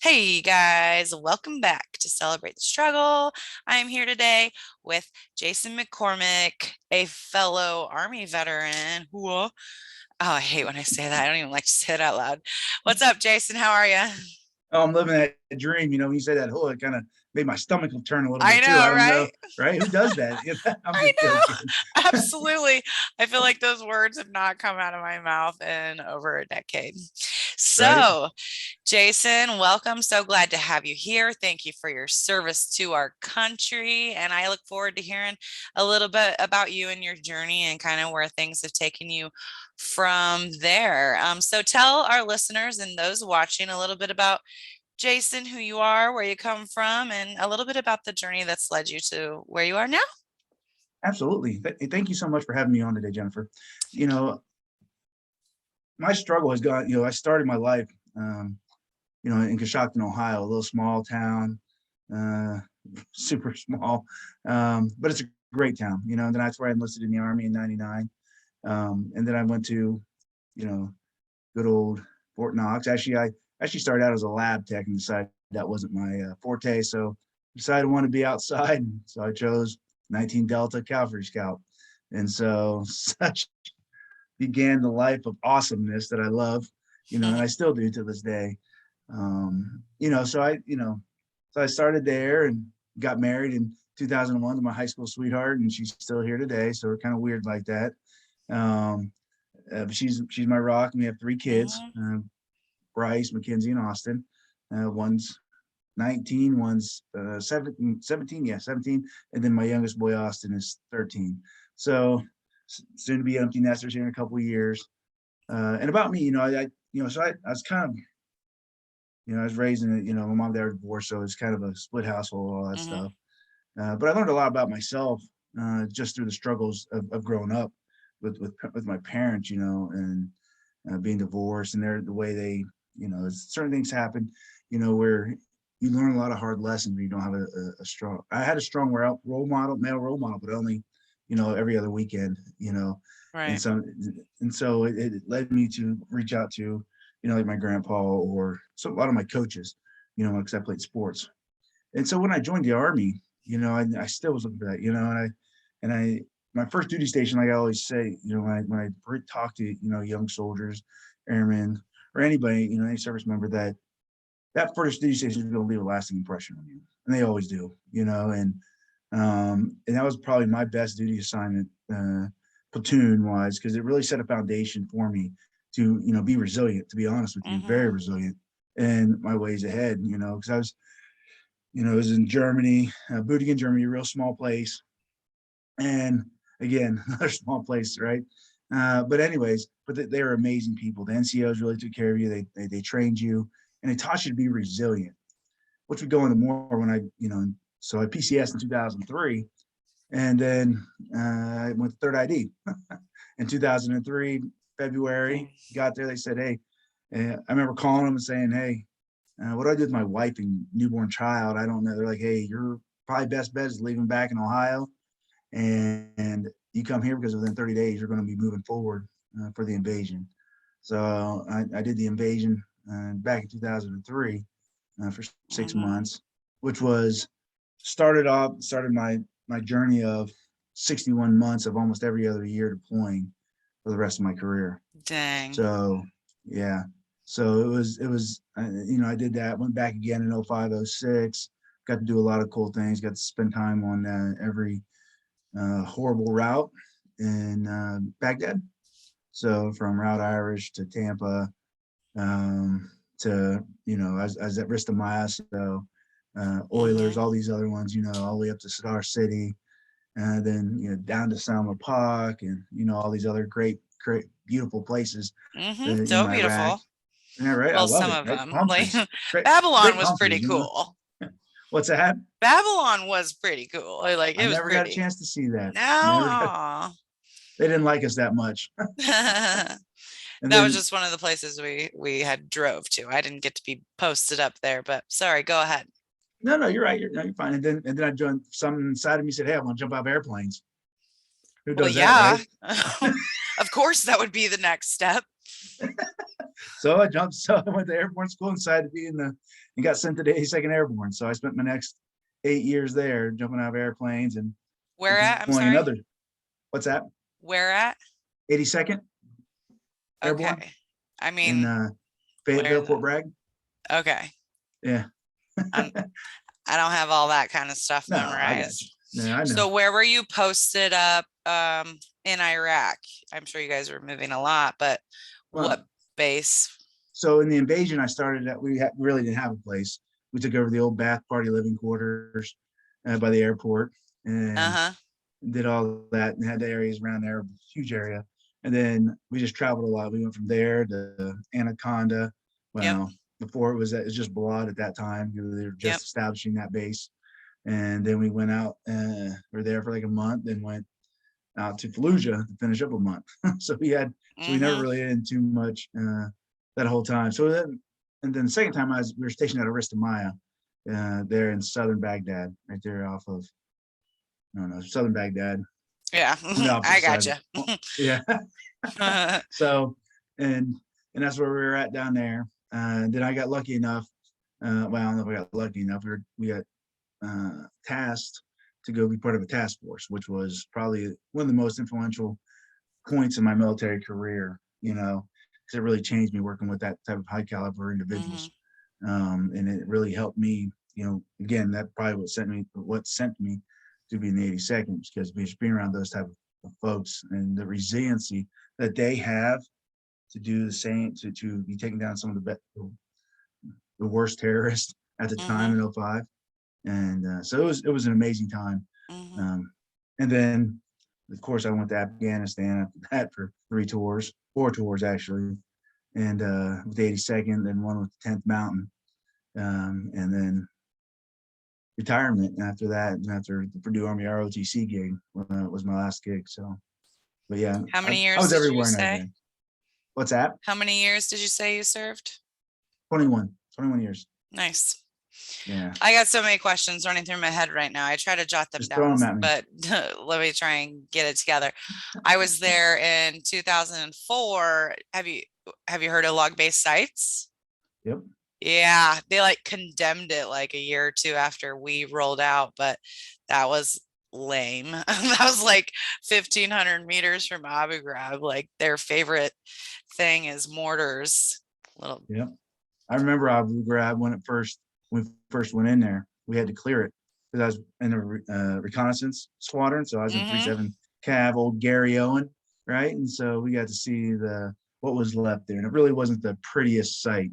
Hey guys, welcome back to Celebrate the Struggle. I am here today with Jason McCormick, a fellow Army veteran. Oh, I hate when I say that. I don't even like to say it out loud. What's up, Jason? How are you? Oh, I'm living that dream. When you say that, oh, it kind of made my stomach turn a little I bit too. know, I don't right? know, right? Who does that? I'm I just joking. know. Absolutely. I feel like those words have not come out of my mouth in over a decade. Right? So, Jason, welcome. So glad to have you here. Thank you for your service to our country. And I look forward to hearing a little bit about you and your journey and kind of where things have taken you from there. So, tell our listeners and those watching a little bit about Jason, who you are, where you come from, and a little bit about the journey that's led you to where you are now. Absolutely. Thank you so much for having me on today, Jennifer. You know, my struggle has gone, I started my life, in Coshocton, Ohio, a little small town, uh, super small, but it's a great town, and then that's where I enlisted in the Army in 99. And then I went to, you know, good old Fort Knox. I actually started out as a lab tech and decided that wasn't my forte. So decided I wanted to be outside. And so I chose 19 Delta Cavalry Scout. And so such began the life of awesomeness that I love, and I still do to this day. So I started there and got married in 2001 to my high school sweetheart, and she's still here today. So we're kind of weird like that. Um, she's my rock, and we have three kids: Mhm. Bryce, Mackenzie, and Austin. One's 19, one's 17, yeah, 17, and then my youngest boy Austin is 13. So soon to be empty nesters here in a couple of years. And about me, I was kind of, I was raised in, my mom and dad were divorced, so it's kind of a split household, all that Mhm. stuff. But I learned a lot about myself just through the struggles of growing up with my parents, and being divorced, and the way they, certain things happen, where you learn a lot of hard lessons when you don't have a strong. I had a strong role model, male role model, but only, every other weekend, and Right. so it led me to reach out to, like my grandpa or a lot of my coaches, because I played sports. And so when I joined the Army, I still was looking for that, and I my first duty station, like I always say, when I talk to, young soldiers, airmen, or anybody, any service member, that first duty station is going to leave a lasting impression on you, and they always do, and that was probably my best duty assignment, platoon wise, because it really set a foundation for me to, be resilient. To be honest with you, very Mhm. resilient in my ways ahead. Because it was in Germany, Butingen, Germany, a real small place. And again, another small place, right? But anyways, they were amazing people. The NCOs really took care of you. They trained you, and they taught you to be resilient, which would go into more when so I PCS in 2003, and then I went to third ID in 2003, February. Got there, they said, hey, I remember calling them and saying, hey, what do I do with my wife and newborn child? I don't know. They're like, hey, your probably best bet is leaving back in Ohio, and you come here because within 30 days you're going to be moving forward for the invasion. So I did the invasion back in 2003 for 6 Mhm. months, which was started my journey of 61 months of almost every other year deploying for the rest of my career. Dang. So yeah, so I did that. Went back again in 05, 06. Got to do a lot of cool things. Got to spend time on every horrible route in Baghdad. So from Route Irish to Tampa, to I was at Ristamaya, so Oilers, Mhm. all these other ones, all the way up to Star City, and then down to Selma Park, and all these other great, beautiful places Mhm. in So Iraq. beautiful. Yeah, right. I Well, love some it. of Right, them. palm Like trees. Great, Babylon great was palm pretty trees. cool. What's that? Babylon was pretty cool. Like I it was never got a pretty. chance to see that. Never got. No. They didn't like us that much. And That was then just one of the places we had drove to. I didn't get to be posted up there, but sorry, go ahead. no, you're right. No, you're fine. And then I joined. Some inside of me said, "Hey, I want to jump out of airplanes." Who Well, does that, yeah. right? Of course that would be the next step. So I jumped. So I went to airborne school and decided to be in the and got sent to the 82nd Airborne. So I spent my next 8 years there, jumping out of airplanes and Where at? I'm deploying sorry. another. What's that? Where at? 82nd Airborne Okay. I in mean, where Fayetteville, the, Fort Bragg. okay. Yeah. I'm, I don't have all that kind of stuff No, I got you. memorized. Yeah, I know. So where were you posted up in Iraq? I'm sure you guys were moving a lot, but what Well, base? so in the invasion, I started at, really didn't have a place. We took over the old Bath Party living quarters by the airport and Uh-huh. did all that and had the areas around there, huge area. And then we just traveled a lot. We went from there to Anaconda. Yep. Well, before it was just Balad at that time. They were Yep. just establishing that base. And then we went out, we were there for like a month, then went out to Fallujah to finish up a month. So we never Mm-hmm. really did too much that whole time. So then, and then the second time we were stationed at Arista Maya, there in southern Baghdad, right there off of, I don't know, southern Baghdad, Yeah. on the I opposite side of gotcha. it. Yeah. So, and, and that's where we were at down there. Then I got lucky enough. Well, I don't know if I got lucky enough. We got tasked to go be part of a task force, which was probably one of the most influential points in my military career, because it really changed me working with that type of high caliber Mm-hmm. individuals. And it really helped me, again, that probably what sent me to be in the 82nd, because just being around those type of folks and the resiliency that they have to do the same, to be taking down some of the worst terrorists at the time Mm-hmm. in '05. And so it was an amazing time. Mm-hmm. Um, and then, of course, I went to Afghanistan after that for 4 tours actually, and with the 82nd, then one with the 10th Mountain, and then retirement after that. And after the Purdue Army ROTC gig was my last gig. So, but yeah, How I, many I years was did you everywhere and say? everything. What's that? How many years did you say you served? 21 years. Nice. Yeah, I got so many questions running through my head right now. I try to jot them just throw down, them at me. but let me try and get it together. I was there in 2004. Have you heard of log-based sites? Yep. Yeah, they like condemned it like a year or two after we rolled out, but that was lame. That was like 1,500 meters from Abu Ghraib. Like their favorite thing is mortars. Little. Yep. I remember Abu Ghraib when we first went in there. We had to clear it because I was in a reconnaissance squadron, so I was in Mm-hmm. 37 Cav, old Gary Owen, right? And so we got to see what was left there, and it really wasn't the prettiest sight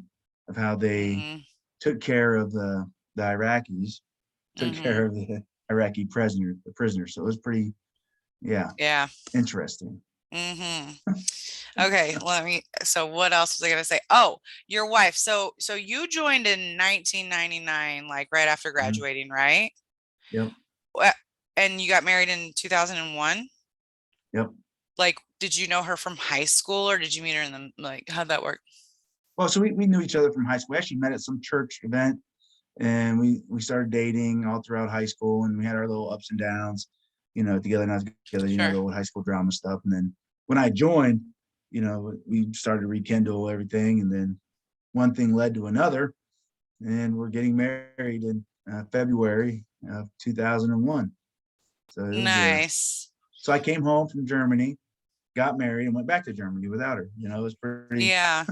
of how they Mm-mm. took care of the Iraqis, took Mm-hmm. care of the Iraqi prisoners. So it was pretty, yeah, Yeah. interesting. Mm-hmm. Okay, so what else was I gonna say? Oh, your wife. So you joined in 1999, like right after Mhm. graduating, right? Yep, Wha- And you got married in 2001? yep. Like, did you know her from high school or did you meet her in the, like, how'd that work? Well, so we knew each other from high school. We actually met at some church event, and we started dating all throughout high school, and we had our little ups and downs, together, not together, the Sure. old high school drama stuff. And then when I joined, we started to rekindle everything, and then one thing led to another, and we're getting married in February of 2001. So it was Nice. so I came home from Germany, got married, and went back to Germany without her. It was pretty. Yeah.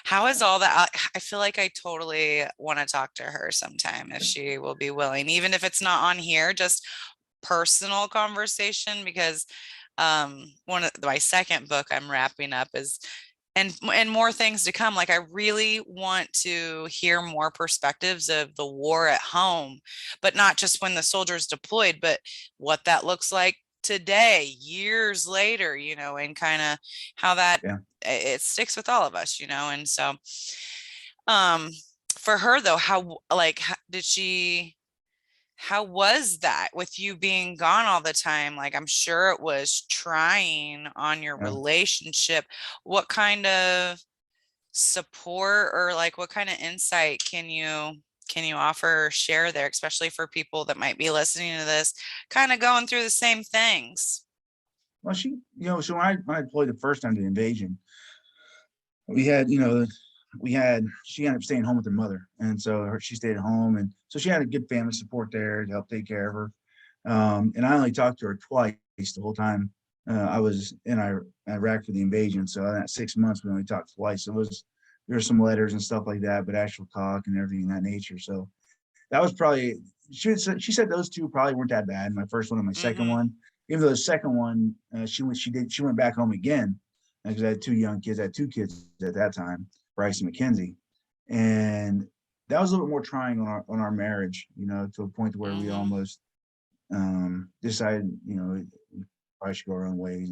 How is all that? I feel like I totally want to talk to her sometime if she will be willing, even if it's not on here, just personal conversation, because one of my second book I'm wrapping up is and more things to come. Like I really want to hear more perspectives of the war at home, but not just when the soldiers deployed, but what that looks like today, years later, and kind of how that Yeah. it sticks with all of us, and so um for her though, did she how was that with you being gone all the time? Like, I'm sure it was trying on your Yeah. relationship. What kind of support or like what kind of insight can you offer or share there, especially for people that might be listening to this, kind of going through the same things? Well, so when I deployed the first time to the invasion, we had, she ended up staying home with her mother. And so she stayed at home. And so she had a good family support there to help take care of her. And I only talked to her twice the whole time I was in Iraq for the invasion. So in that 6 months, we only talked twice. So there were some letters and stuff like that, but actual talk and everything in that nature. So that was probably, she said those two probably weren't that bad. My first one and my second Mm-hmm. one, even though the second one, she went back home again because I had two young kids. I had two kids at that time, Bryce and Mackenzie, and that was a little bit more trying on our marriage. To a point where we Mm-hmm. almost decided, we probably should go our own ways.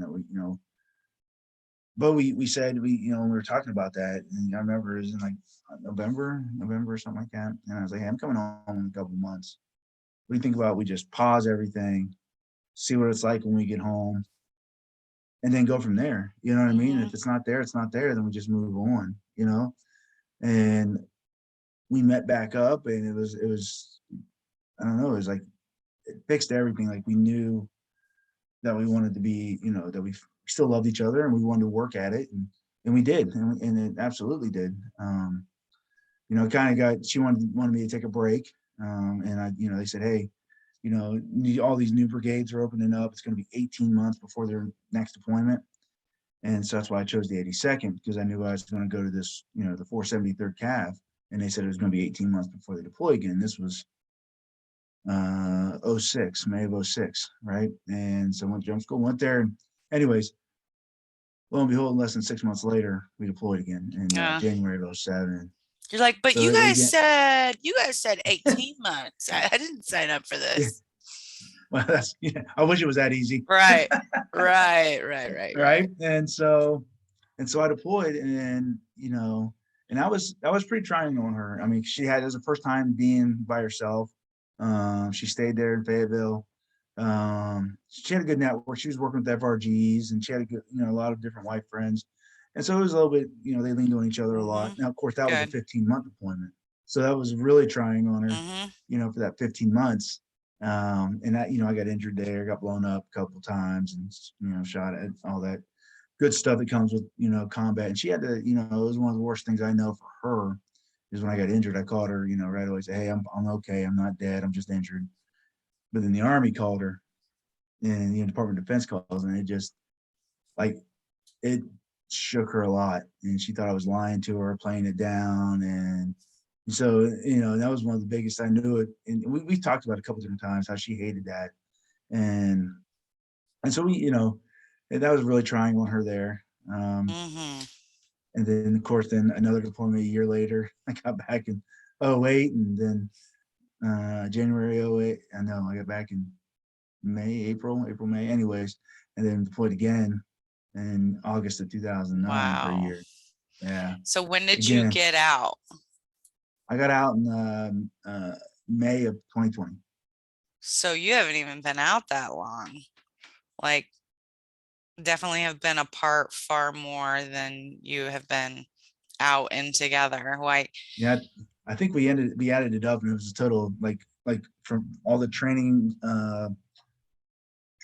But we said when we were talking about that, and I remember it was in like November or something like that, and I was like, hey, I'm coming home in a couple of months. What do you think about we just pause everything, see what it's like when we get home, and then go from there? You know what I mean? And Mm-hmm. if it's not there, it's not there. Then we just move on. And we met back up, and it was I don't know, it was like it fixed everything. Like we knew that we wanted to be, that we still loved each other and we wanted to work at it, and we did, and it absolutely did. Kind of she wanted me to take a break, and they said, hey, all these new brigades are opening up. It's going to be 18 months before their next deployment. And so that's why I chose the 82nd, because I knew I was going to go to this, the 473rd Cav. And they said it was going to be 18 months before they deploy again. This was '06, May of '06, right? And so I went to jump school, went there. And anyways, lo and behold, less than 6 months later, we deployed again in Yeah. January of '07. You're like, but So again, you guys said 18 months. I didn't sign up for yeah, this. well, I wish it was that easy. Right. Right. Right. Right. Right. Right. And so I deployed, and that was pretty trying on her. I mean, it was the first time being by herself. She stayed there in Fayetteville. She had a good network. She was working with FRGs, and she had a lot of different white friends. And so it was a little bit, they leaned on each other a lot. Mm-hmm. Now, of course, that was a Good. 15-month deployment. So that was really trying on her, Mm-hmm. for that 15 months. And I got injured there, got blown up a couple of times, and shot at all that good stuff that comes with combat. And she had to, it was one of the worst things I know for her is when I got injured. I called her, right away, say, hey, I'm okay, I'm not dead, I'm just injured. But then the Army called her, and the Department of Defense calls, and it just like it shook her a lot, and she thought I was lying to her, playing it down. And so that was one of the biggest. I knew it, and we talked about it a couple different times how she hated that. And and so that was really trying on her there. Mm-hmm. And then of course then another deployment a year later, I got back in '08, and then January '08. I know I got back in April, May, anyways, and then deployed again in August of 2009 for a Wow. year. Yeah, So when did you again, get out? I got out in May of 2020. So you haven't even been out that long. Like, definitely have been apart far more than you have been out and together. Like, Yeah, I think we added it up, and it was a total of like from all the training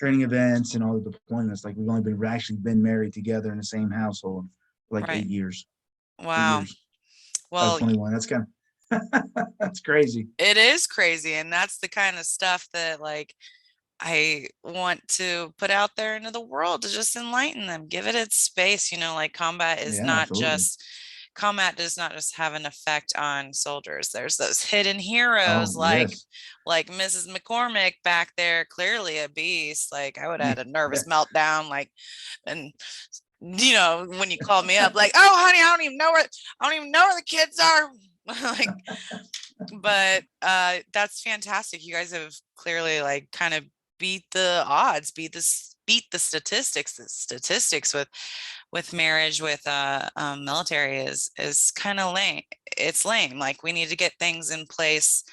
events and all the deployments. Like we've only been actually been married together in the same household for like right. 8 years. Eight Wow. years. I was Well, 21. That's kind of that's crazy. it is crazy. And that's the kind of stuff that, like, I want to put out there into the world to just enlighten them, give it its space. Like Yeah, absolutely. combat does not just have an effect on soldiers. There's those hidden heroes Oh yes. like Mrs. McCormick back there, clearly a beast. Like I would have Yeah. had a nervous meltdown, like, and when you called me up, like, oh honey, I don't even know where the kids are. Like, but that's fantastic. You guys have clearly, like, kind of beat the odds, beat the statistics. The statistics with marriage with military is kind of lame. It's lame. Like, we need to get things in place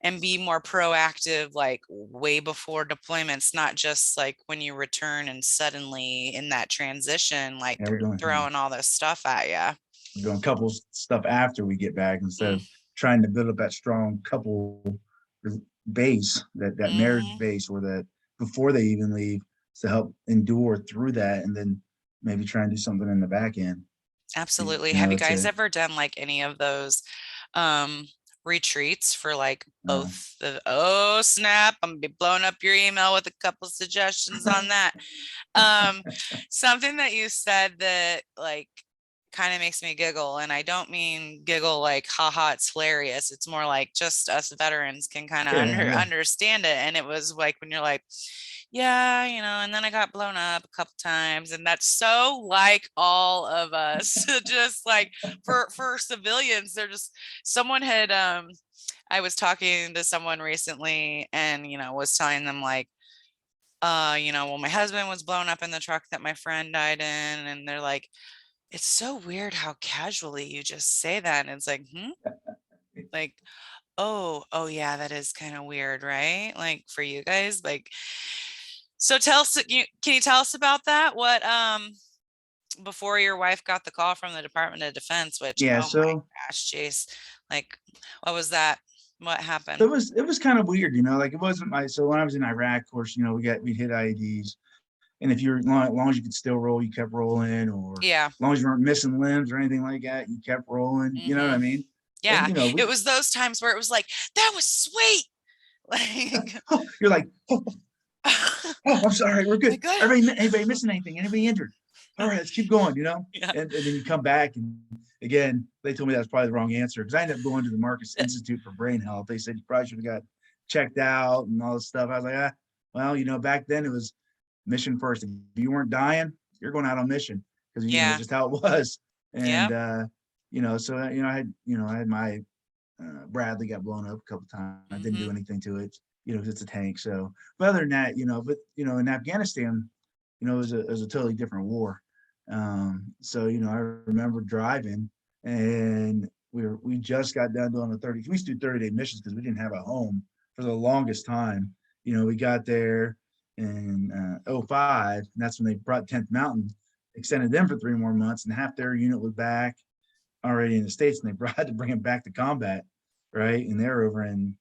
and be more proactive, like way before deployments, not just like when you return and suddenly in that transition, like Yeah, they're throwing all this stuff at you. we're doing couple stuff after we get back instead of trying to build up that strong couple base, that marriage Mm-hmm. base, or that before they even leave, to help endure through that, and then maybe try and do something in the back end. Absolutely. You Have know, you it's guys a, ever done like any of those um retreats for like uh, both the oh snap, I'm gonna be blowing up your email with a couple suggestions on that. Um Something that you said that like kind of makes me giggle, and I don't mean giggle like haha it's hilarious. It's more like just us veterans can kind of yeah, yeah, understand it. And it was like when you're like, yeah, and then I got blown up a couple times, and that's so like all of us. Just like for civilians, they're just someone had I was talking to someone recently, and was telling them like well, my husband was blown up in the truck that my friend died in, and they're like, it's so weird how casually you just say that. And it's like, like, oh yeah, that is kind of weird, right? Like for you guys, like, so tell us, can you tell us about that? What, before your wife got the call from the Department of Defense, which, yeah. oh my So gosh, Jace, like, what was that? What it happened? was kind of weird, like it wasn't my, so when I was in Iraq, of course, we hit IEDs. And if you're, as long as you could still roll, you kept rolling, or Yeah. as long as you weren't missing limbs or anything like that, you kept rolling. You know what I Hmm. mean? And Yeah. we, It was those times where it was like, that was sweet. Like, oh, you're like, oh, oh, I'm sorry, we're good. like good. Anybody missing anything? Anybody injured? All right, let's keep going. Yeah. And then you come back, and again, they told me that's probably the wrong answer, because I ended up going to the Marcus Institute for Brain Health. They said you probably should have got checked out and all this stuff. I was like, well, back then it was mission first. If you weren't dying, you're going out on mission, because Yeah. just how it was. And Yep. so I had my Bradley got blown up a couple times. I didn't do Hmm. anything to it, because it's a tank. So, but other than that, in Afghanistan, it was a totally different war. So, I remember driving, and we just got done doing the 30. We used to do 30-day missions because we didn't have a home for the longest time. We got there in 05, and that's when they brought 10th Mountain, extended them for 3 more months, and half their unit was back already in the States, and they had to bring them back to combat, right? And they're over in,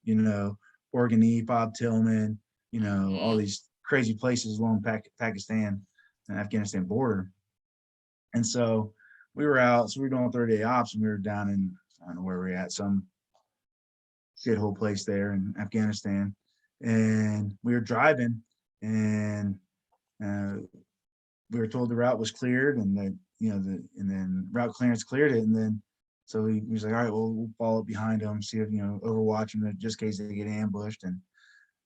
Oregon, Bob Tillman, all Hmm. these crazy places along Pakistan and Afghanistan border. And so we were out, so we were doing 30-day ops, and we were down in, I don't know where we were at, some shithole place there in Afghanistan. And we were driving, and uh, we were told the route was cleared, and that, and then route clearance cleared it. And then, so he was like, all right, well, we'll follow up behind them, see if, overwatch them just in case they get ambushed. And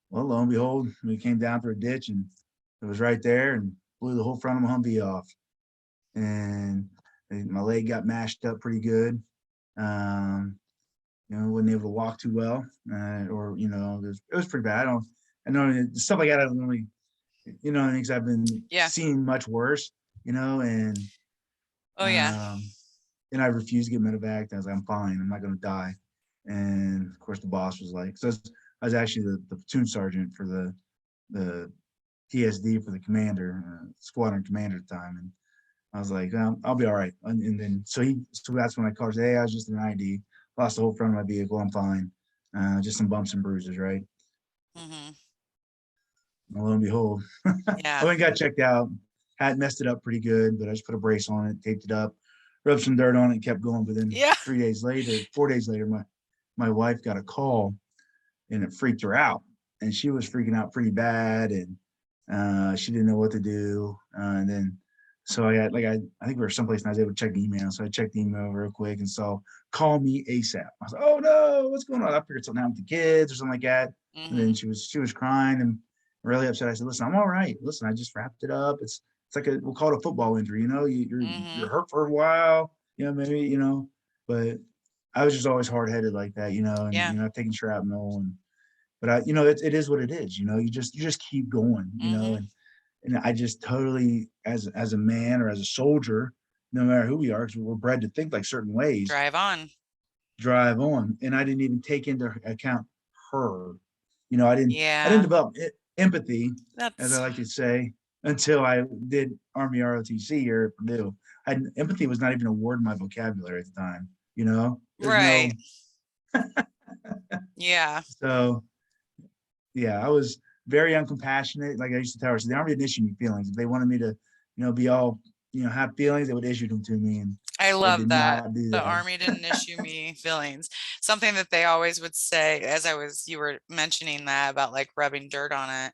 well, lo and behold, we came down through a ditch, and it was right there, and blew the whole front of my Humvee off. And my leg got mashed up pretty good. Um, wasn't able to walk too well, or, it was pretty bad. I know stuff like that, I don't really, because I've been Yeah. seeing much worse, and Oh yeah. um, and I refused to get medevac. I was like, I'm fine. I'm not going to die. And of course, the boss was like, so I was actually the platoon sergeant for the TSD for the commander, squadron commander at the time. And I was like, I'll be all right. And then, so that's when I called, hey, I was just an ID, lost the whole front of my vehicle. I'm fine. Just some bumps and bruises, right? Hmm. And lo and behold, I Yeah. went and got checked out, had messed it up pretty good, but I just put a brace on it, taped it up, rubbed some dirt on it, and kept going. But then Yeah. 3 days later, 4 days later, my wife got a call, and it freaked her out, and she was freaking out pretty bad, and she didn't know what to do. And then, so I think we were someplace, and I was able to check the email. So I checked the email real quick and saw, call me ASAP. I was like, oh no, what's going on? I figured something happened with the kids or something like that. And then Hmm. she was crying and really upset. I said, listen, I'm all right. Listen, I just wrapped it up. It's like we'll call it a football injury. You're Hmm. hurt for a while. Maybe, but I was just always hard headed like that, and Yeah. taking shrapnel. And but it is what it is. You just keep going. Hmm. And I just totally, as a man or as a soldier, no matter who we are, because we're bred to think like certain ways, Drive on. drive on. And I didn't even take into account her. I didn't Yeah. develop empathy, as I That's like to say, until I did Army ROTC here at Purdue. Empathy was not even a word in my vocabulary at the time. There's right. no. Yeah. So yeah, I was very uncompassionate. Like I used to tell her, so the Army didn't issue me feelings. If they wanted me to, be all have feelings, they would issue them to me, and I they love did that. not do The that. army didn't issue me feelings. Something that they always would say, as you were mentioning that about like rubbing dirt on it.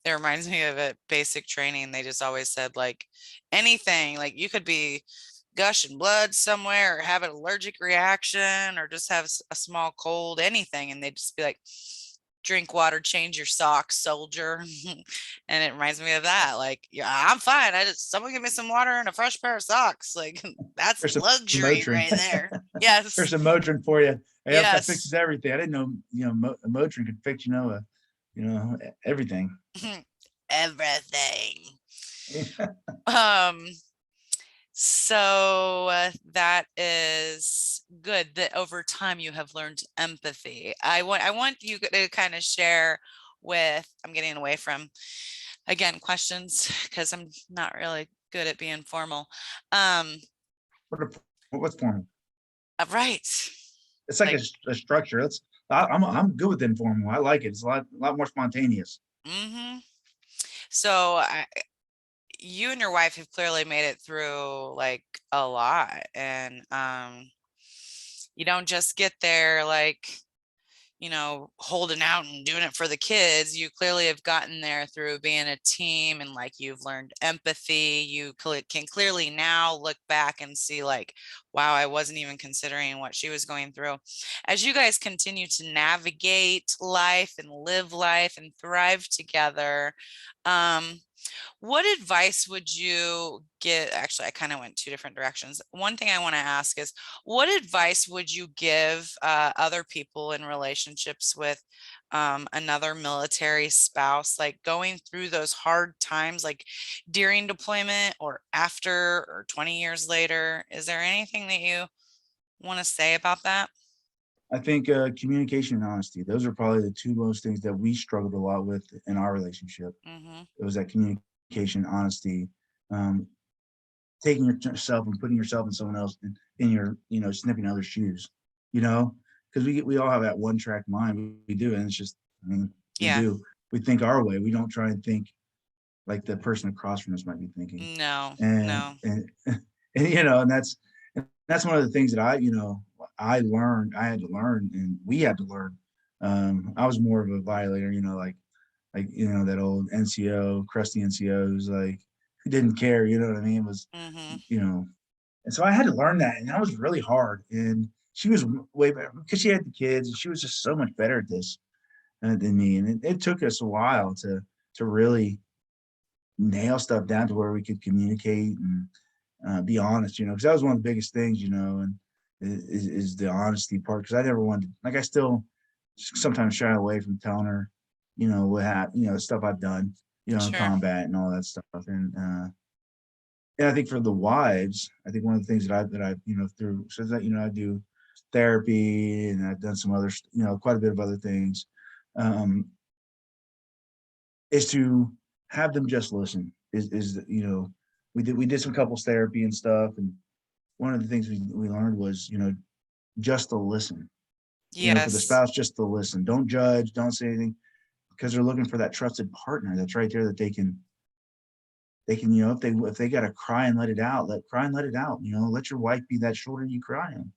It reminds me of it, basic training. They just always said like anything, like you could be gushing blood somewhere or have an allergic reaction or just have a small cold, anything. And they'd just be like, drink water, change your socks, soldier. And it reminds me of that. Like, yeah, I'm fine. Someone give me some water and a fresh pair of socks. Like, that's There's some luxury Motrin. right there. Yes. There's some Motrin for you. Yep, that fixes Yes. everything. I didn't know, Motrin could fix, everything. Everything. Um, so that is good that over time you have learned empathy. I want you to kind of share with, I'm getting away from again questions because I'm not really good at being formal. Um, What's formal? right. It's like Like, a structure. I'm good with informal. I like it. It's a lot more spontaneous. mm-hmm. So you and your wife have clearly made it through like a lot, and you don't just get there like holding out and doing it for the kids. You clearly have gotten there through being a team and like you've learned empathy. You can clearly now look back and see like, wow, I wasn't even considering what she was going through. As you guys continue to navigate life and live life and thrive together, um, what advice would you give? Actually, I kind of went two different directions. One thing I want to ask is, what advice would you give other people in relationships with another military spouse, like going through those hard times, like during deployment or after or 20 years later? Is there anything that you want to say about that? I think communication and honesty. Those are probably the two most things that we struggled a lot with in our relationship. Mm-hmm. It was that communication, honesty, um, taking yourself and putting yourself in someone else in your, snipping other shoes, because we all have that one track mind. We do, and it's just, I mean, we Yeah. do. We think our way. We don't try and think like the person across from us might be thinking, No, and no. and that's one of the things that I learned. I had to learn, and we had to learn. I was more of a violator, that old NCO, crusty NCO, who's like, who didn't care, you know what I mean? Was, Mm-hmm. you know, and so I had to learn that, and that was really hard. And she was way better because she had the kids, and she was just so much better at this than me. And it took us a while to really nail stuff down to where we could communicate and be honest, because that was one of the biggest things, and is the honesty part. Because I never wanted, like, I still sometimes shy away from telling her, the stuff I've done, in Sure. combat and all that stuff. And I think for the wives, I think one of the things that I through so that I do therapy, and I've done some other, quite a bit of other things, um, is to have them just listen. We did some couples therapy and stuff, and one of the things we learned was, just to listen. For the Yes. spouse, just to listen. Don't judge. Don't say anything, because they're looking for that trusted partner that's right there that they can, if they got to cry and let it out, let it out. Let your wife be that shoulder you cry on.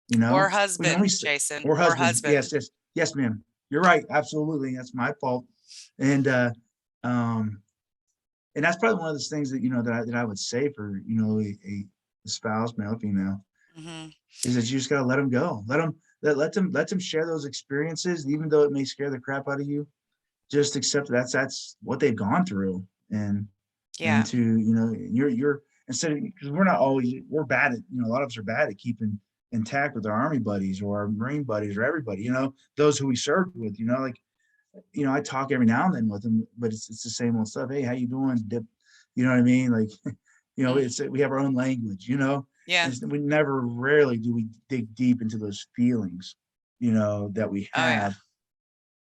Or We can only husband, Jason, or or husband. husband. Yes, yes, yes, ma'am. You're right. Absolutely, that's my fault. And um, and that's probably one of those things that I would say for a spouse, male or female, Hmm. is that you just gotta let them go. Let them share those experiences, even though it may scare the crap out of you. Just accept that's what they've gone through, and Yeah. to you're instead of, because we're bad at, a lot of us are bad at keeping intact with our army buddies or our marine buddies or everybody, those who we served with, like, I talk every now and then with them, but it's the same old stuff. Hey, how you doing? Dip, you know what I mean? Like, Mm. we have our own language, Yeah. and we never, rarely do we dig deep into those feelings, that we Oh, yeah. have,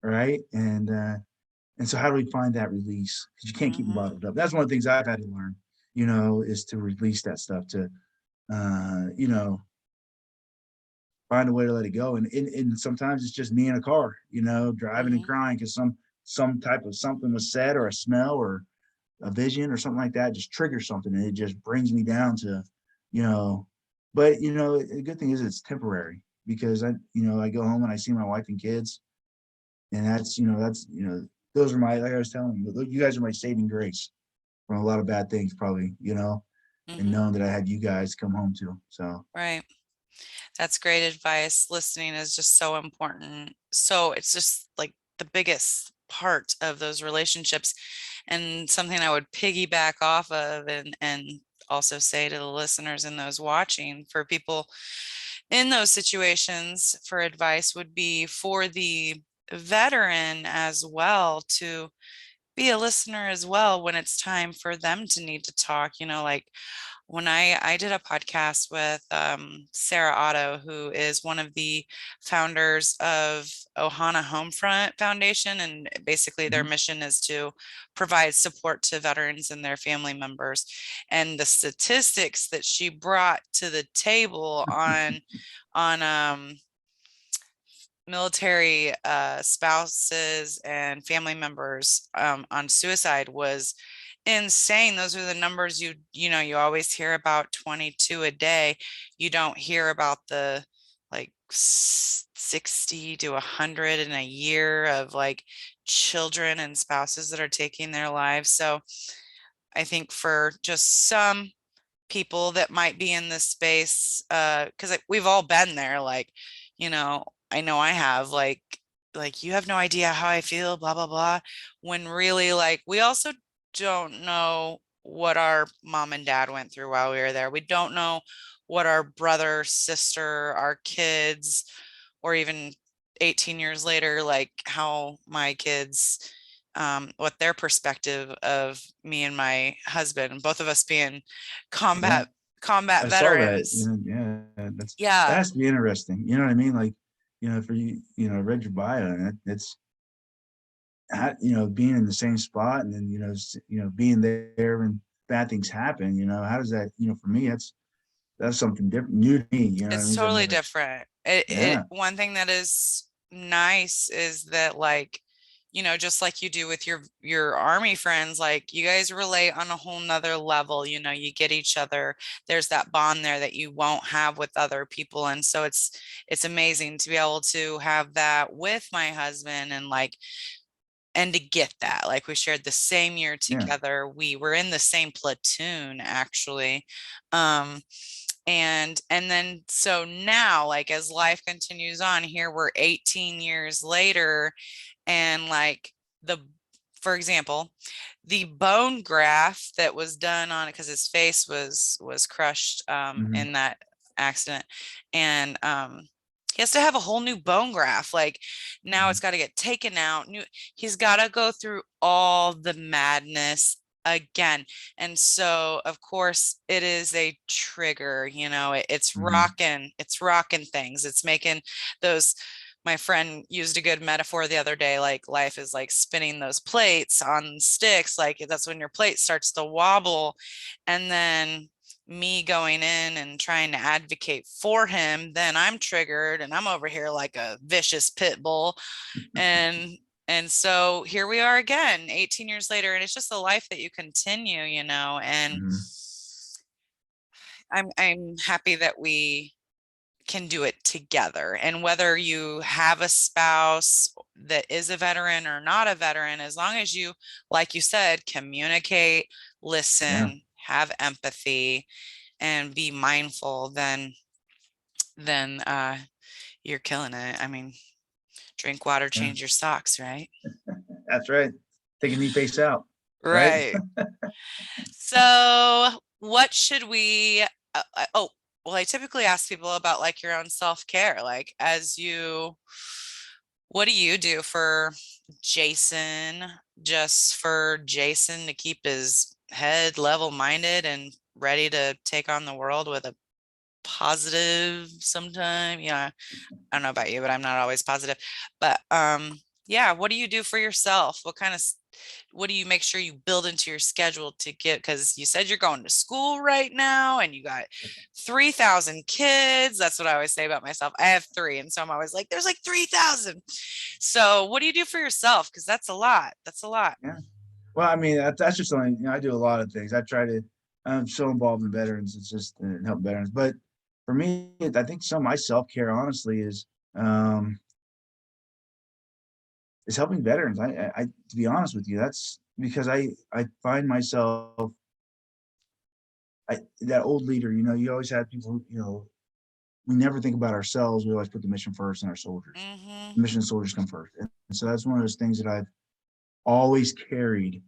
right? And so how do we find that release? Because you can't keep them Hmm. bottled up. That's one of the things I've had to learn, is to release that stuff, to, uh, you know, find a way to let it go. And sometimes it's just me in a car, driving and Hmm. crying because some type of something was said, or a smell, a vision or something like that just triggers something, and it just brings me down to, you know, but the good thing is it's temporary, because I go home and I see my wife and kids, and those are my, like I was telling you, you guys are my saving grace from a lot of bad things, probably, and Hmm. knowing that I had you guys come home to. So Right. That's great advice. Listening is just so important. So it's just like the biggest part of those relationships, and something I would piggyback off of, and also say to the listeners and those watching, for people in those situations, for advice would be for the veteran as well, to be a listener as well when it's time for them to need to talk. Like when I did a podcast with Sarah Otto, who is one of the founders of Ohana Homefront Foundation, and basically their mhm. mission is to provide support to veterans and their family members. And the statistics that she brought to the table on military spouses and family members on suicide was insane. Those are the numbers you always hear about, 22 a day. You don't hear about the like 60 to 100 in a year of like children and spouses that are taking their lives. So I think for just some people that might be in this space, because we've all been there, like, you know I know I have, like you have no idea how I feel, blah blah blah, when really, like, we also don't know what our mom and dad went through while we were there. We don't know what our brother, sister, our kids, or even 18 years later, like how my kids, what their perspective of me and my husband, both of us being Yeah, combat combat I saw that. veterans. Yeah, that Yeah, has to be interesting. You know what I mean? Like, for you, I read your bio, and it's being in the same spot, and then being there when bad things happen. How does that? For me, that's something different, new to me. You know what I it's mean? 'Cause I've totally never. different. Yeah, One thing that is nice is that, like, just like you do with your army friends, like you guys relate on a whole nother level. You get each other. There's that bond there that you won't have with other people. And so it's amazing to be able to have that with my husband, and like, and to get that, like, we shared the same year yeah, together. We were in the same platoon, actually. um and then, so now, like, as life continues on, here we're 18 years later, and like, the for example, the bone graft that was done on it, because his face was crushed hmm in that accident, and he has to have a whole new bone graft. Like, now it's got to get taken out. He's got to go through all the madness again. And so, of course, it is a trigger. hmm It's rocking things. It's making those. My friend used a good metaphor the other day, like life is like spinning those plates on sticks. Like, that's when your plate starts to wobble. And then me going in and trying to advocate for him, then I'm triggered and I'm over here like a vicious pit bull. And and so here we are again 18 years later, and it's just a life that you continue. And hmm I'm happy that we can do it together. And whether you have a spouse that is a veteran or not a veteran, as long as you, like you said, communicate, yeah, listen, have empathy, and be mindful, then you're killing it. I mean, drink water, yeah. change your socks, right? That's right. Take a knee face out. Right. Right. So, what should we? Oh, well, I typically ask people about like your own self care. Like, what do you do for Jason? Just for Jason to keep his head level minded and ready to take on the world with a positive sometime. Yeah, I don't know about you, but I'm not always positive. But yeah, what do you do for yourself? What do you make sure you build into your schedule to get, because you said you're going to school right now and you got 3,000 kids. That's what I always say about myself. I have three, and so I'm always like, there's like 3,000. So what do you do for yourself? Because that's a lot. That's a lot. Yeah. Well, I mean, that's just something, I do a lot of things. I'm so involved in veterans. It's just help veterans. But for me, I think some of my self-care, honestly, um, is helping veterans. To be honest with you, that's because I find myself, that old leader, you always have people, we never think about ourselves. We always put the mission first and our soldiers. Mm-hmm. The mission and soldiers come first. And so that's one of those things that I've always carried,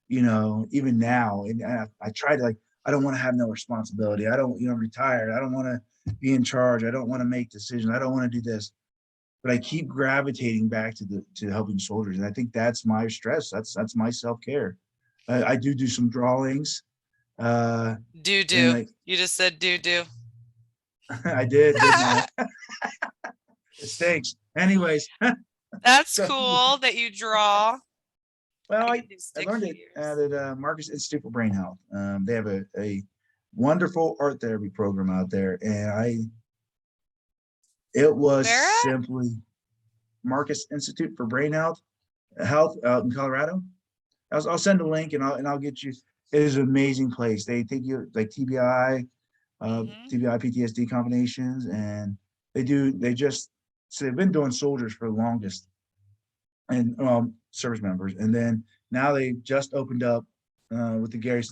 even now. And I try to, like, I don't want to have no responsibility. I don't, retire. I don't want to be in charge. I don't want to make decisions. I don't want to do this. But I keep gravitating back to helping soldiers. And I think that's my stress. That's my self-care. I do some drawings. Uh, Do and do. like You just said do do. I didn't I? It stinks. Anyways, That's so cool that you draw. well, I I can do I stick learned it figures. at Marcus Institute for Brain Health. They have a wonderful art therapy program out there, and it was Where at? simply Marcus Institute for Brain Health out in Colorado. I'll send a link and I'll get you. It is an amazing place. They take you like Mm-hmm. TBI PTSD combinations, and they just so they've been doing soldiers for the longest, and service members, and then now they just opened up with the Gary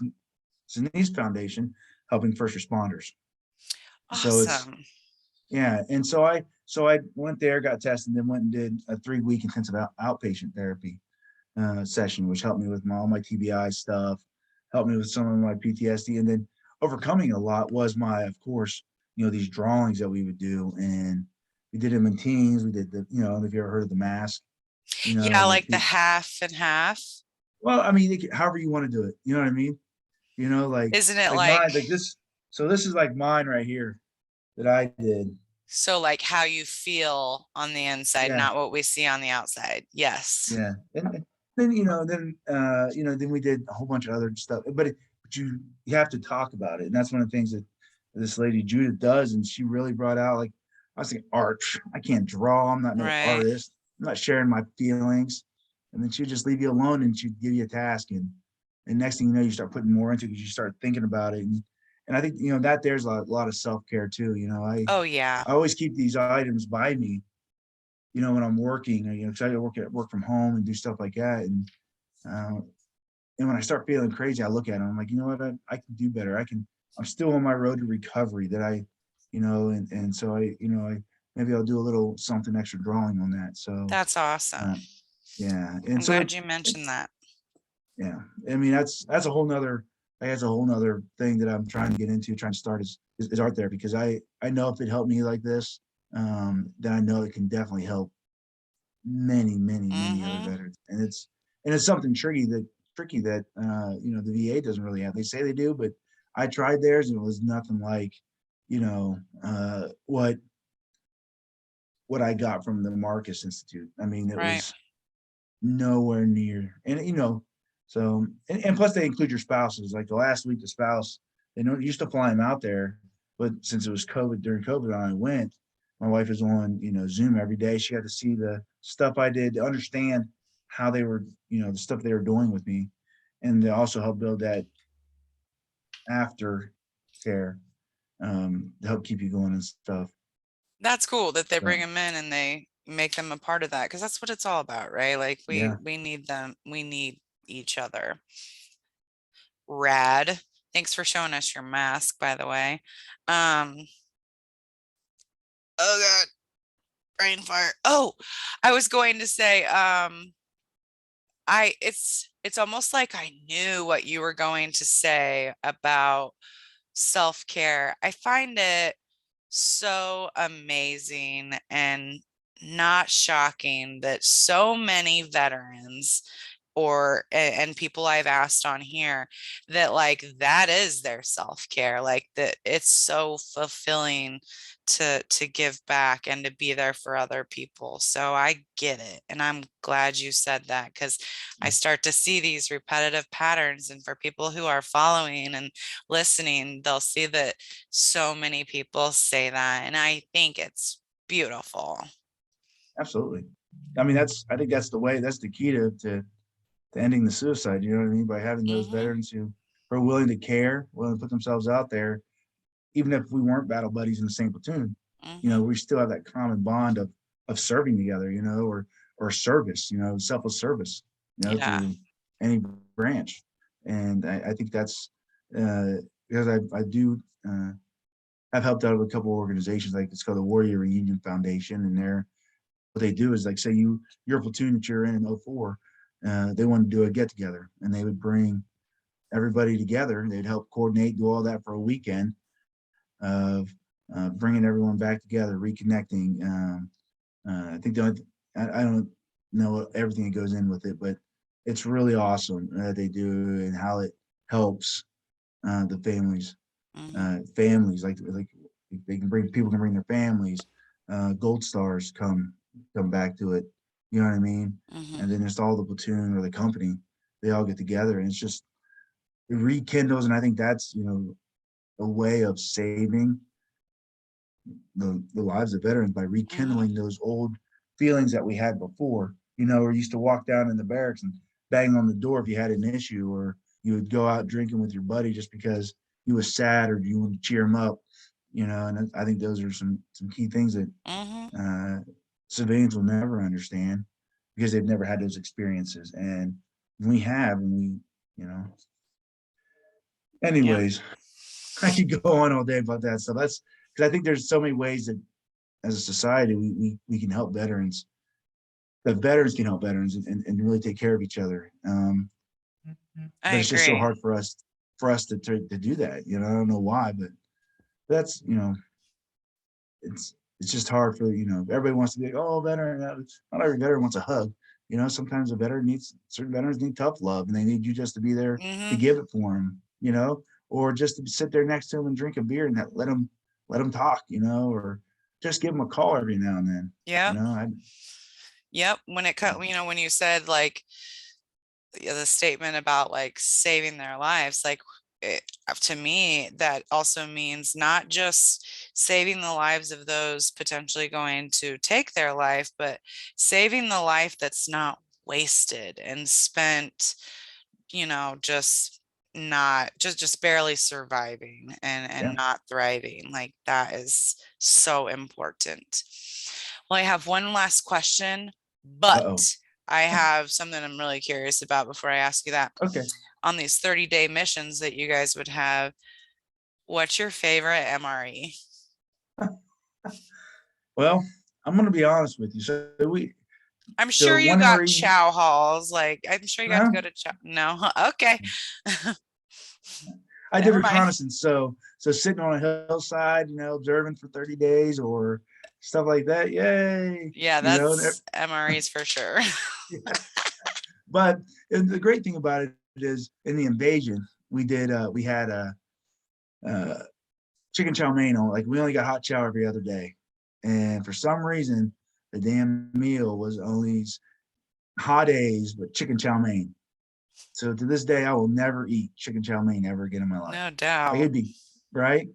Sinise Foundation, helping first responders. So it's Awesome. yeah, and so I went there, got tested, then went and did a 3 week intensive outpatient therapy session, which helped me with all my TBI stuff, helped me with some of my PTSD, and then overcoming a lot was my, of course, these drawings that we would do, and we did them in teams. We did if you ever heard of the mask, Yeah, like like the half and half. well, I mean, however you want to do it, you know what I mean? Like Isn't it mine, like like this. So this is like mine right here that I did. so like how you feel on the inside, Yeah, not what we see on the outside? Yes. yeah, and then then we did a whole bunch of other stuff, but you have to talk about it, and that's one of the things that this lady Judith does, and she really brought out, like, I was thinking art. I can't draw. I'm not no Right. artist. I'm not sharing my feelings, and then she'd just leave you alone, and she'd give you a task, and next thing you know, you start putting more into it because you start thinking about it, and I think that there's a lot of self care too. Oh yeah. I always keep these items by me, when I'm working, because I work from home and do stuff like that. Uh, and when I start feeling crazy, I look at it, I'm like, you know what, I can do better. I'm still on my road to recovery and so maybe I'll do a little something extra drawing on that. So, That's awesome. uh, yeah. And I'm so glad you mentioned that. yeah, I mean, that's a whole nother, that's a whole nother thing that I'm trying to get into, trying to start is art there, because I know if it helped me like this, then I know it can definitely help many other Mm-hmm. veterans, and it's something tricky that the VA doesn't really have. They say they do, but I tried theirs and it was nothing like what I got from the Marcus Institute. I mean, it Right. was nowhere near. And so and plus they include your spouses. Like the last week, the spouse, they don't used to fly him out there, but since it was COVID, during COVID, I went. My wife is on Zoom every day. She got to see the stuff I did, to understand how they were, the stuff they were doing with me, and they also help build that after care, to help keep you going and stuff. That's cool that they bring So them in and they make them a part of that because that's what it's all about, right? Like we yeah, we need them, we need each other. Rad. Thanks for showing us your mask, by the way. Um, oh God, brain fire. Oh, I was going to say, it's almost like I knew what you were going to say about self-care. I find it so amazing and not shocking that so many veterans and people I've asked on here that like that is their self-care, like that it's so fulfilling to give back and to be there for other people. So I get it. And I'm glad you said that because I start to see these repetitive patterns. And for people who are following and listening, they'll see that so many people say that. And I think it's beautiful. absolutely. I mean, I think that's the way. That's the key to to ending the suicide. You know what I mean? By having those Mm-hmm. veterans who are willing to care, willing to put themselves out there, even if we weren't battle buddies in the same platoon. Mm-hmm. We still have that common bond of serving together. Or service. Selfless service. Yeah. Through any branch, and I think that's uh, because I do. I've helped out with a couple of organizations, like it's called the Warrior Reunion Foundation, and what they do is, like, say your platoon that you're in 04, they want to do a get together, and they would bring everybody together. They'd help coordinate, do all that for a weekend of bringing everyone back together, reconnecting. I think I don't know everything that goes in with it, but it's really awesome that they do, and how it helps the Mm-hmm. families, like they can bring people can bring their families. Gold stars come back to it. You know what I mean? Mm-hmm. And then just all the platoon or the company, they all get together, and it's just it rekindles. And I think that's a way of saving the lives of veterans by Mm-hmm. rekindling those old feelings that we had before. We used to walk down in the barracks and bang on the door if you had an issue, or you would go out drinking with your buddy just because he was sad or you wanted to cheer him up. And I think those are some key things that Mm-hmm. uh, civilians will never understand because they've never had those experiences. And we have, and you know, Yep. anyways, I could go on all day about that stuff. That's because I think there's so many ways that as a society we can help veterans, that veterans can help veterans, and really take care of each other. I But it's just so agree. hard for us to do that. I don't know why, but that's it's just hard for everybody wants to be like, oh, veteran. Not every veteran wants a hug. Sometimes a veteran needs certain veterans need tough love, and they need you just to be there to Mm-hmm. give it for them. Or just to sit there next to them and drink a beer, and let them talk. Or just give them a call every now and then. Yep. I Yep. When it cut, when you said like the statement about like saving their lives, like to me, that also means not just saving the lives of those potentially going to take their life, but saving the life that's not wasted and spent, just not just barely surviving and Yeah. not thriving. Like that is so important. Well, I have one last question, Uh-oh. but I have something I'm really curious about before I ask you that. Okay. On these 30-day missions that you guys would have, what's your favorite MRE? Well, I'm gonna be honest with you. So I'm the sure you one got MRE, chow halls. Like, I'm sure you got to no, go to chow. No. Okay. I did Never mind. reconnaissance. So sitting on a hillside, observing for 30 days or stuff like that. Yay. Yeah, You know, that's MREs for sure. but the great thing about it is in the invasion, we had a chicken chow mein. Like, we only got hot chow every other day. And for some reason, the damn meal was only hot A's, but chicken chow mein. So to this day, I will never eat chicken chow mein ever again in my life. No Like, doubt. it'd be right.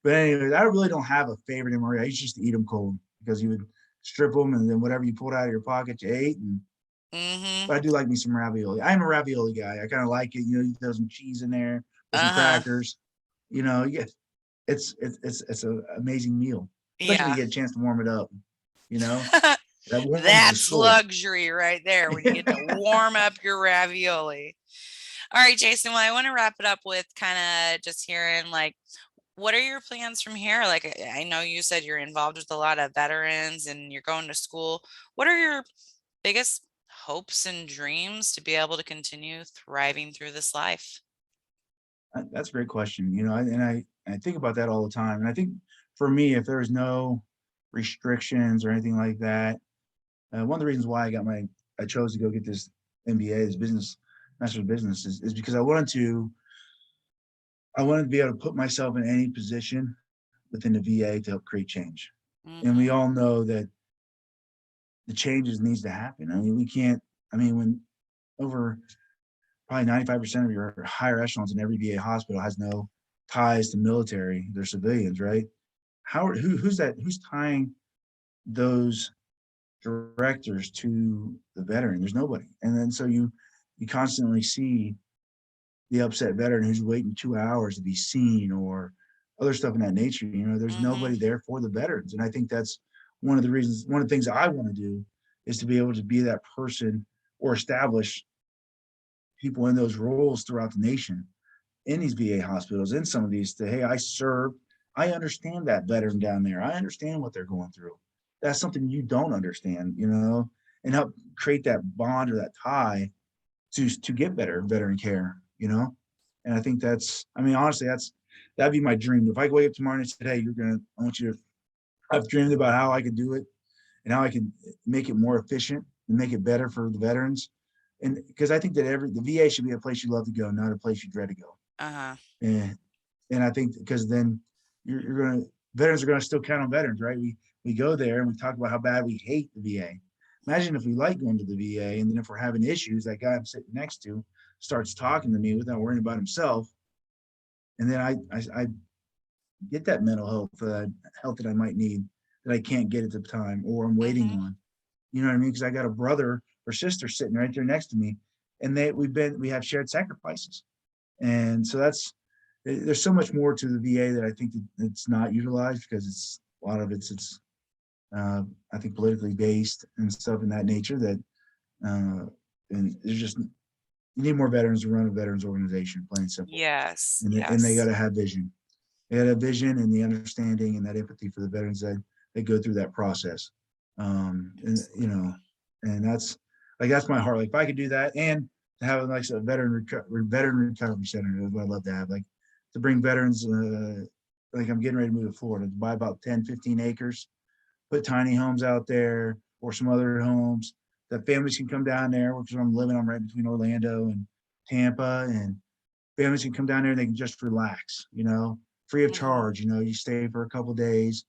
But anyways, I really don't have a favorite MRE. I used to eat them cold because you would strip them, and then whatever you pulled out of your pocket, you ate. Mm-hmm. But I do like me some ravioli. I'm a ravioli guy. I kind of like it. You throw some cheese in there with some Uh-huh. crackers. Yeah, it's an amazing meal, especially if Yeah. you get a chance to warm it up. You know, that warms the That's soul. luxury right there when you get to warm up your ravioli. All right, Jason. Well, I want to wrap it up with kind of just hearing like, what are your plans from here? Like, I know you said you're involved with a lot of veterans and you're going to school. What are your biggest hopes and dreams to be able to continue thriving through this life? That's a great question. And I think about that all the time. And I think for me, if there was no restrictions or anything like that, one of the reasons why I chose to go get this MBA, this business master's of business, is because I wanted to be able to put myself in any position within the VA to help create change. And we Mm-hmm. all know that the changes needs to happen. I mean, we can't. I mean, when over probably 95% of your higher echelons in every VA hospital has no ties to military, they're civilians, right? Who's tying those directors to the veteran? There's nobody. And then so you constantly see the upset veteran who's waiting 2 hours to be seen or other stuff in that nature. There's Mm-hmm. nobody there for the veterans. And I think that's one of the reasons, one of the things I want to do is to be able to be that person or establish people in those roles throughout the nation, in these VA hospitals, in some of these, to, hey, I served, I understand that veteran down there. I understand what they're going through. That's something you don't understand, and help create that bond or that tie to get better veteran care. And I think that's, I mean, honestly, that'd be my dream. If I wake up tomorrow and said, hey, I want you to, I've dreamed about how I could do it and how I can make it more efficient and make it better for the veterans. And because I think that the VA should be a place you love to go, not a place you dread to go. Uh-huh. And and I think because then you're gonna veterans are gonna still count on veterans, right? We go there and we talk about how bad we hate the VA. Imagine if we like going to the VA, and then if we're having issues, that guy I'm sitting next to starts talking to me without worrying about himself, and then I get that mental health that I might need that I can't get at the time or I'm waiting Mm-hmm. on. You know what I mean? Because I got a brother or sister sitting right there next to me, and we have shared sacrifices, and so there's so much more to the VA that I think that it's not utilized because it's a lot of it's I think politically based and stuff in that nature that and there's just you need more veterans to run a veterans organization, plain and simple, Yes. and they got Yes. to have vision. They got to have vision and the understanding and that empathy for the veterans that go through that process. And Absolutely. and that's my heart. Like if I could do that and to have like a veteran recovery center, is what I'd love to have. Like to bring veterans, like I'm getting ready to move to Florida, to buy about 10, 15 acres, put tiny homes out there or some other homes that families can come down there, which is I'm living. I'm right between Orlando and Tampa, and families can come down there and they can just relax, free of Mm-hmm. charge. You stay for a couple of days.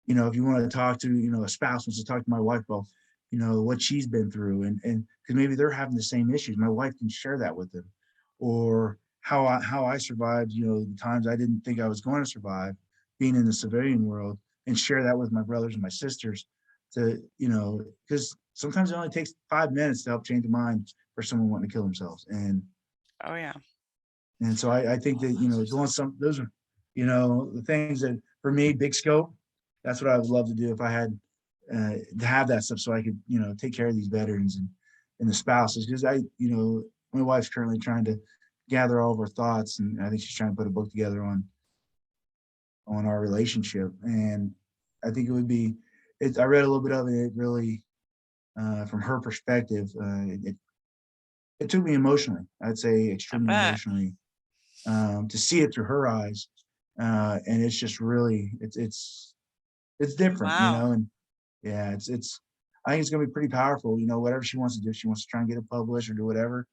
If you want to talk to, a spouse wants to talk to my wife about, what she's been through, and because maybe they're having the same issues, my wife can share that with them, or how I survived, the times I didn't think I was going to survive, being in the civilian world, and share that with my brothers and my sisters, because sometimes it only takes 5 minutes to help change the mind for someone wanting to kill themselves, Oh yeah. and so I think that going some those are the things that for me big scope. That's what I would love to do if I had to have that stuff, so I could take care of these veterans and the spouses, because my wife's currently trying to gather all of her thoughts, and I think she's trying to put a book together on our relationship, and I think it would be. I read a little bit of it. It really, from her perspective, it took me emotionally. I'd say I extremely bet. emotionally to see it through her eyes, and it's just really it's different, Wow. and yeah, it's I think it's gonna be pretty powerful. Whatever she wants to do, if she wants to try and get it published or do whatever.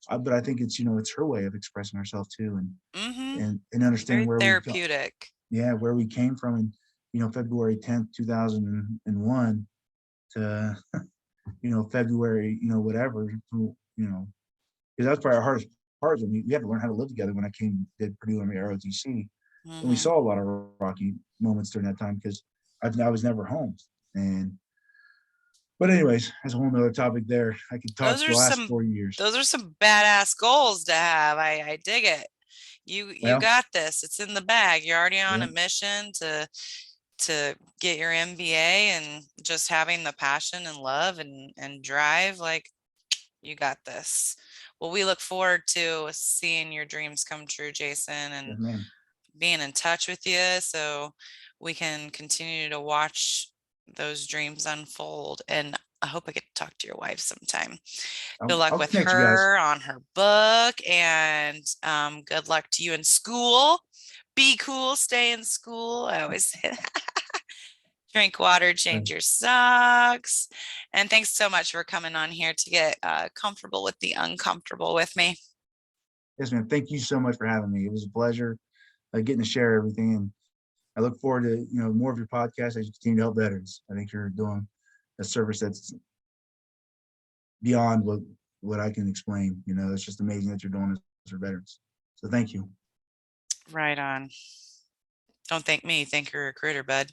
But I think it's her way of expressing herself too, and Mm-hmm. and understanding Very where we go, therapeutic. yeah, where we came from, in February 10th, 2001 to February, whatever, because that's probably our hardest part. We had to learn how to live together when I did Purdue Army ROTC, and we Mm-hmm. saw a lot of rocky moments during that time because I was never home. And but anyways, that's a whole nother topic there. I could talk Those the are last some 4 years. those are some badass goals to have. I dig it. You Well, got this. It's in the bag. You're already on yeah, a mission to get your MBA, and just having the passion and love and drive, like you got this. Well, we look forward to seeing your dreams come true, Jason, and yes, ma'am. being in touch with you so we can continue to watch those dreams unfold. And I hope I get to talk to your wife sometime. Good luck I'll with connect you guys. her on her book, and good luck to you in school. Be cool, stay in school. I always say that. Drink water, change your socks. And thanks so much for coming on here to get comfortable with the uncomfortable with me. Yes, ma'am. Thank you so much for having me. It was a pleasure getting to share everything, and I look forward to more of your podcast as you continue to help veterans. I think you're doing a service that's beyond what I can explain. It's just amazing that you're doing this for veterans. So thank you. Right on. Don't thank me. Thank your recruiter, bud.